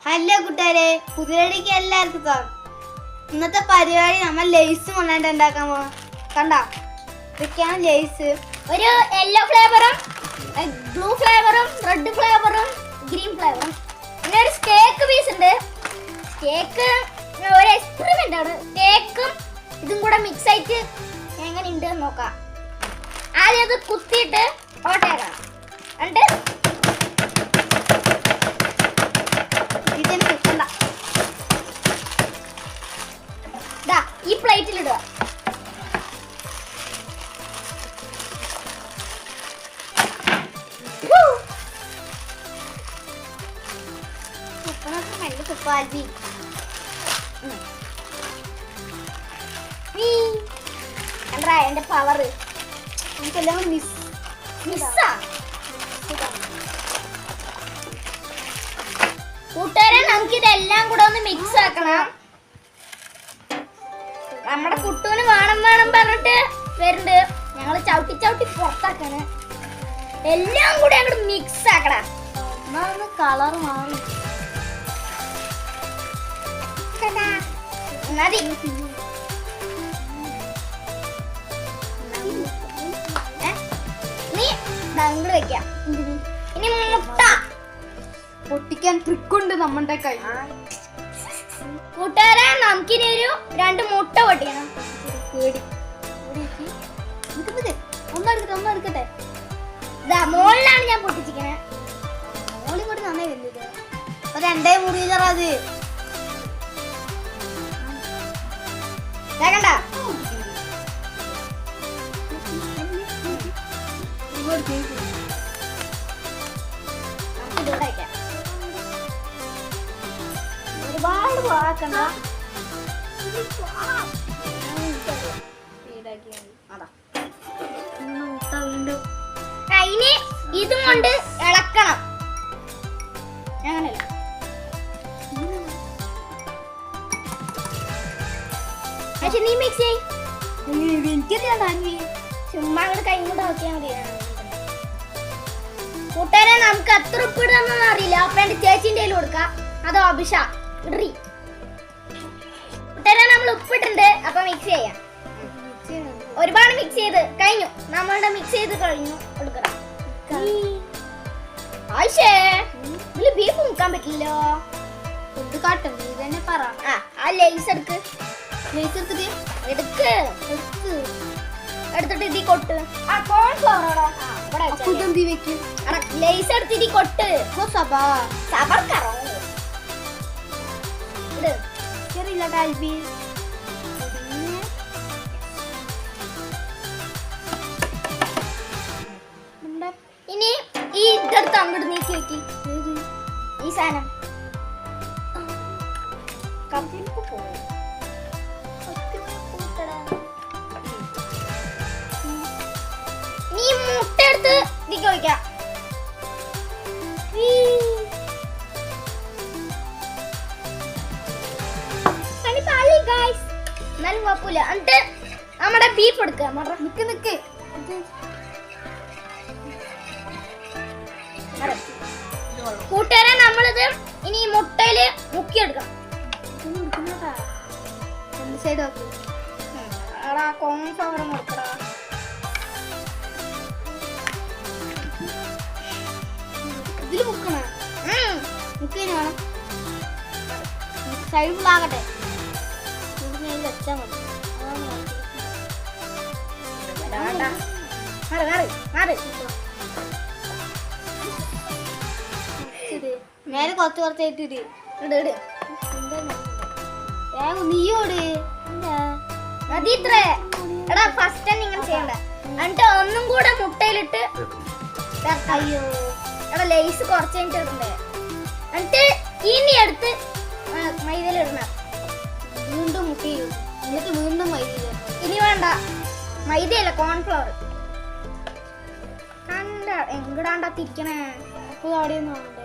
Hello കൂട്ടുകാരെ, പുതിയടിക്ക് എല്ലാവർക്കും സ്വാഗതം. ഇന്നത്തെ പരിപാടി നമ്മൾ ലേസ് കൊണ്ടാണ്ട് ഉണ്ടാക്കാൻ പോകാം. കണ്ടോ, ഇതൊക്കെയാണ് ലേസ്. ഒരു യെല്ലോ ഫ്ലേവറും ബ്ലൂ ഫ്ലേവറും റെഡ് ഫ്ലേവറും ഗ്രീൻ ഫ്ലേവറും പിന്നെ ഒരു കേക്ക് പീസ് ഉണ്ട്. കേക്ക് ഒരു എക്സ്പെരിമെന്റ് ആണ്. കേക്കും ഇതും കൂടെ മിക്സ് ആയിട്ട് എങ്ങനെ ഉണ്ട് നോക്കാം. ആദ്യം അത് കുത്തിയിട്ട് ഓട്ടേക്കാം. എന്നിട്ട് ഇതിന് വെക്കണ്ട. ഈ പ്ലേറ്റിലിടുക. എന്റെ പവർ നമുക്കെല്ലാം മിസ്സാ. കൂട്ടുകാരെ, നമുക്ക് ഇതെല്ലാം കൂടെ ഒന്ന് മിക്സ് ആക്കണം. നമ്മുടെ കുട്ടൂന് വേണം പറഞ്ഞിട്ട് വരുന്നുണ്ട്. ഞങ്ങള് ചവിട്ടി ചവിട്ടി പുറത്താക്കാണ്. എല്ലാം കൂടെ അങ്ങോട്ട് മിക്സ് ആക്കടാ. കളർ മാറി മതി. നീ അങ്ങോട്ട് വെക്കാം. ഇനി മുട്ട പൊട്ടിക്കാൻ ട്രിക്കുണ്ട് നമ്മുടെ കൈ. കൂട്ടുകാരെ, നമുക്കിനി ഒരു 2 മുട്ട പൊട്ടിക്കണം. ഒന്നെടുക്കട്ടെ. മോളിലാണ് ഞാൻ പൊട്ടിച്ചിരിക്കണേ. മോളി കൂടി നന്നായി വരുന്നില്ല. ഒരു 2 മുറിയിലറ അത് കണ്ട. ഒരുപാട് വാക്കണ്ട. ഇനി ഇതും കൊണ്ട് ഇളക്കണം. അങ്ങനെയല്ല, പക്ഷെ നീ മിക്സ് ചെയ്. ചുമ്മാ അങ്ങോട്ട് കൈ കൊണ്ട് നോക്കിയാൽ മതി. കൂട്ടുകാരെ, നമുക്ക് എത്ര ഉപ്പിടുന്നൊന്നും അറിയില്ല. അപ്പൊ എന്റെ ചേച്ചിന്റെ കയ്യിൽ കൊടുക്കാം. അതോ അഭിഷ ഇടറി. കൂട്ടുകാരെ, നമ്മൾ ഉപ്പിട്ടുണ്ട്. അപ്പൊ മിക്സ് ചെയ്യാം. ഒരുപാട് മിക്സ് ചെയ്ത് കഴിഞ്ഞു. നമ്മളുടെ മിക്സ് ചെയ്ത് കഴിഞ്ഞു. എടുക്കണം. ആയിഷേ, ഇതില് ബീഫ് മുക്കാൻ പറ്റില്ലല്ലോ. ഫുഡ് കാട്ടും, നീ തന്നെ പറ. ആ ലേസ് എടുക്ക്. ലേസ് എടുത്തിട്ട് എടുക്ക്. എടുത്തിട്ട് ഇതി കൊട്ട്. ആ കോൺഫ്ലവർ ഇതെന്തി വെക്കും. ലേസ് എടുത്ത് ഇതി കൊട്ട്. സബർ കറോ. ഇട്. ചെറിയില്ല കാൽബി. ഇനി ഈ ഇതെടുത്ത് അങ്ങോട്ട് നീക്കി വെക്കി. ഈ സാധനം കപ്പിലേക്ക് പോകും. നീ മുട്ട എടുത്ത് ഇതിക്ക് വയ്ക്കാം. എന്നാലും കുഴപ്പമില്ല. എന്നിട്ട് നമ്മുടെ ബീഫ് എടുക്കുക. നിക്ക് കൂട്ടുകാരെ, നമ്മളിത് ഇനി മുട്ടയില് മുക്കിയെടുക്കണം. സൈഡ് നോക്ക്. കോൺഫ്ലവർ മുക്കടാ. ഇതില് മുക്കണ മുക്കിന് വേണം. സൈഡ് ഫുള്ളാകട്ടെ. വെച്ചാ മതി. മേലെ കുറച്ചായിട്ട് ഇട്. നീയോട് എടാ, ഫസ്റ്റ് തന്നെ ഇങ്ങനെ ചെയ്യണ്ട. എന്നിട്ട് ഒന്നും കൂടെ മുട്ടയിലിട്ട്. അയ്യോ, എടാ ലേസ് കുറച്ച് കഴിഞ്ഞിട്ട് ഇടണ്ടേ. എന്നിട്ട് ഇനി എടുത്ത് മൈദയിലിടണം. വീണ്ടും മുട്ടി എന്നിട്ട് വീണ്ടും മൈദ. ഇനി വേണ്ട, മൈദയല്ല കോൺഫ്ലവർ. കണ്ട എങ്ങടാണ്ടാ തിരിക്കണേ. അപ്പൊ അവിടെയൊന്നും ആവണ്ടേ.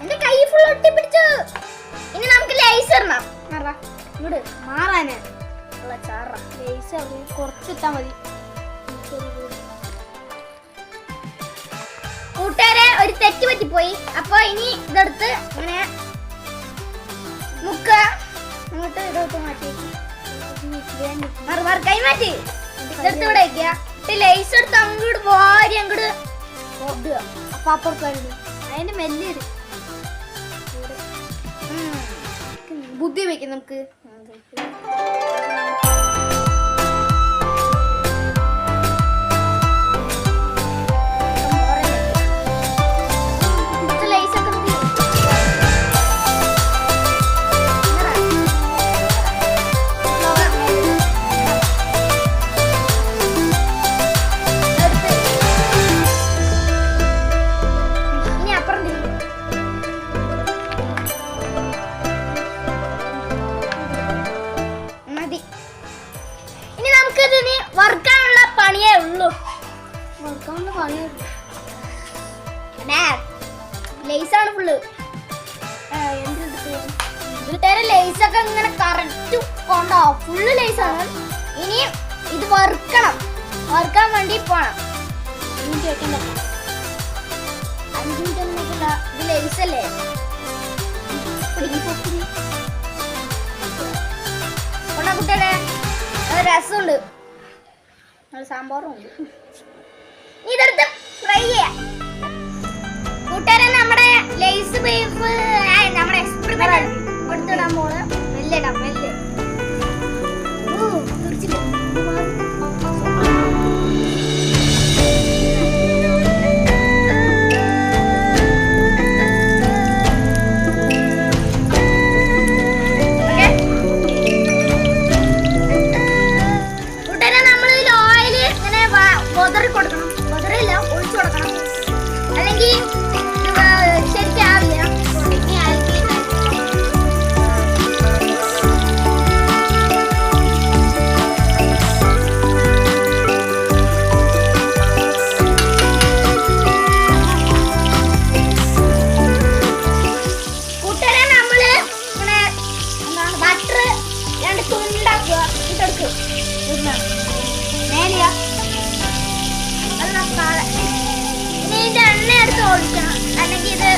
എന്റെ കൈ ഫുൾ ഒട്ടിപ്പിടിച്ചു. ഇനി നമുക്ക് ലേസ് ഇടണം. ഇങ്ങോട്ട് മാറാനേ ചാറ. ലേസ് അവിടെ കുറച്ചിട്ടാ മതി. കൂട്ടുകാരെ, ഒരു തെറ്റ് പറ്റിപ്പോയി. അപ്പൊ ഇനി ഇതെടുത്ത് ഇങ്ങനെ മാറ്റി കൈ മാറ്റി ഇതെടുത്ത് ഇവിടെ വെക്കുക. ലൈസ് എടുത്ത് അങ്ങോട്ട് വാരി അങ്ങോട്ട് അപ്പൊ അപ്പുറത്തായിരുന്നു അതിന്റെ മെല്ലെ ബുദ്ധി വെക്കും നമുക്ക്. വറുക്കാനുള്ള പണിയേ ഉള്ളൂ. ലേസാണ് ഫുള്ള്. വീട്ടുകാരെ ലേസൊക്കെ ഇങ്ങനെ കറക്റ്റ് കൊണ്ടോ ഫുള്ള് ലേസാണ്. ഇനി ഇത് വറുക്കണം. വറുക്കാൻ വേണ്ടി പോണം. 5 മിനിറ്റ് വെക്കണ്ട. 5 മിനിറ്റ് ഒന്നും വെക്കണ്ട. ഇത് ലേസല്ലേ. കൊണ്ടാ കുട്ടികളെ രസമുണ്ട്. സാമ്പാറും ഉണ്ട്. ഇതെടുത്ത് ഫ്രൈ ചെയ്യാം. കൂട്ടുകാരെ നമ്മുടെ ലേസ് ബീഫ് നമ്മുടെ എക്സ്പെരിമെന്റ് എടുത്തിടാൻ പോണ്. മെല്ലെ ഇടാം മെല്ലെ. കൊടുക്കണം. പൊതറില്ല ഒഴിച്ചു കൊടുക്കണം. അല്ലെങ്കിൽ ശരിക്കാവില്ല. കൂട്ടുകാരെ നമ്മള് ഇങ്ങനെ ബട്ടർ 2 തുണ്ടാക്കുക. ഇട്ടെടുക്കും നേരിയ. ഇനി ഇതിന്റെ എണ്ണ എടുത്ത് ഒഴിക്കണം. അല്ലെങ്കിൽ ഇത്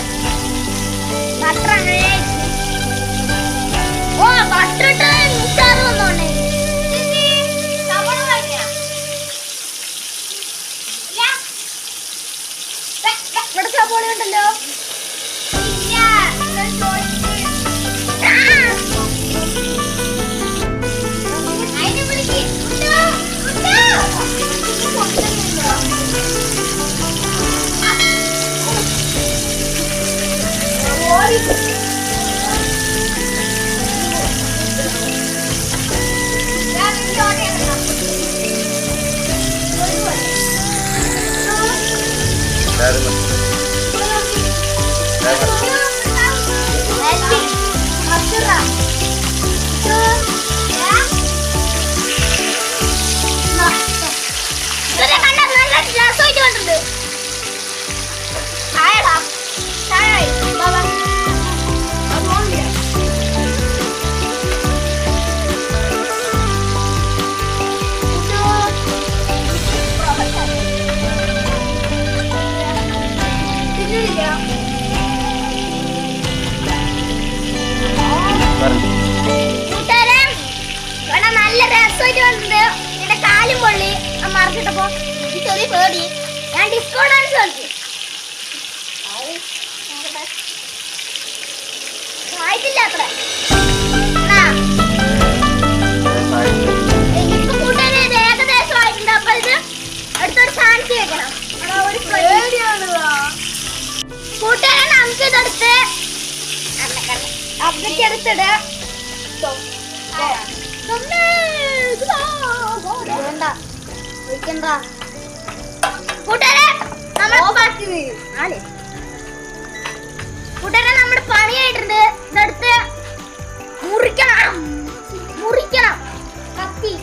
ബട്ടർ അങ്ങനെ ബട്ടർ ഇട്ട് മിക്സാറ് വന്നോണ്ടേ ഇവിടെ സബോള ഉണ്ടല്ലോ. അതിനെ വിളിക്ക്. നല്ല രസമായിട്ട് വന്നിട്ട് എന്റെ കാലും പൊള്ളി മറിച്ചിട്ടപ്പോ ചെറിയ പേടി. ഞാൻ ഡിസ്കൗണ്ട് ആണ് ചോദിച്ചു. ആയിട്ടില്ല അത്ര. ഇപ്പൊ കൂട്ടുകാരെ ഇത് ഏകദേശം ആയിട്ടുണ്ട്. അപ്പൊ ഇത് അടുത്തൊരു ചാൻസ് വെക്കണം. കൂട്ടുകാരെ നമുക്ക് ഇതെടുത്ത് അവിടേക്ക് എടുത്തിട. കൂട്ടുകാരെ നമ്മുടെ പണിയായിട്ടുണ്ട്. ഇതെടുത്ത് മുറിക്കണം. കത്തി.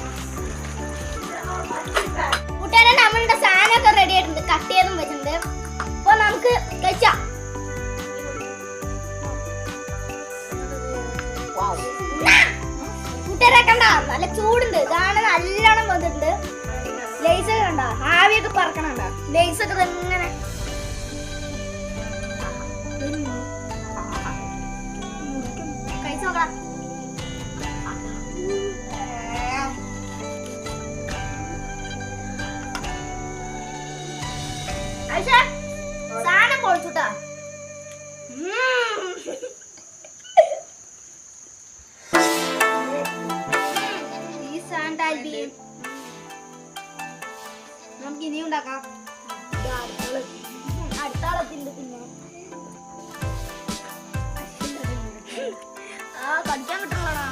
കൂട്ടുകാരെ നമ്മളുടെ സാധനമൊക്കെ റെഡി ആയിട്ടുണ്ട്. കട്ട് ചെയ്തും വെച്ചിട്ടുണ്ട്. അപ്പൊ നമുക്ക് കഴിച്ചാം. കൂട്ടുകാരെ കണ്ട നല്ല ചൂടുണ്ട്. ഇതാണ് നല്ലോണം വന്നിട്ടുണ്ട്. ലേസൊക്കെ കണ്ട ആവിയൊക്കെ പറക്കണണ്ട. ലേസൊക്കെ ഇങ്ങനെ കഴിച്ചു നോക്കാം. ഉണ്ടാക്കാം. അടുത്ത ആളത്തിന്റെ പിന്നെ കടിക്കാൻ കിട്ടുള്ളടാ.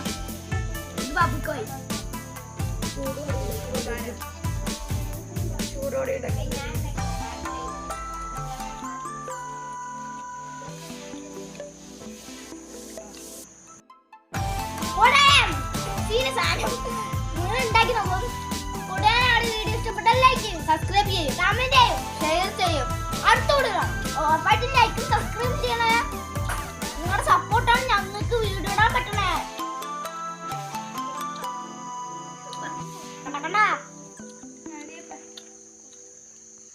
ഇത് ബാബുക്കോയി ചൂടോടെ ഉണ്ടാക്കി നോക്കും. കൂടാനാണ് വീഡിയോ ഇഷ്ടപ്പെട്ടാൽ ലൈക്ക് ചെയ്യും, സബ്സ്ക്രൈബ് ചെയ്യും, കമന്റ് ചെയ്യും, ഷെയർ ചെയ്യും. അടുത്തോടുക. ഉറപ്പായിട്ടും ലൈക്കും സബ്സ്ക്രൈബ് ചെയ്യണേ. നിങ്ങളുടെ സപ്പോർട്ടാണ് ഞങ്ങൾക്ക് വീഡിയോ ഇടാൻ പറ്റണേ. കണ്ട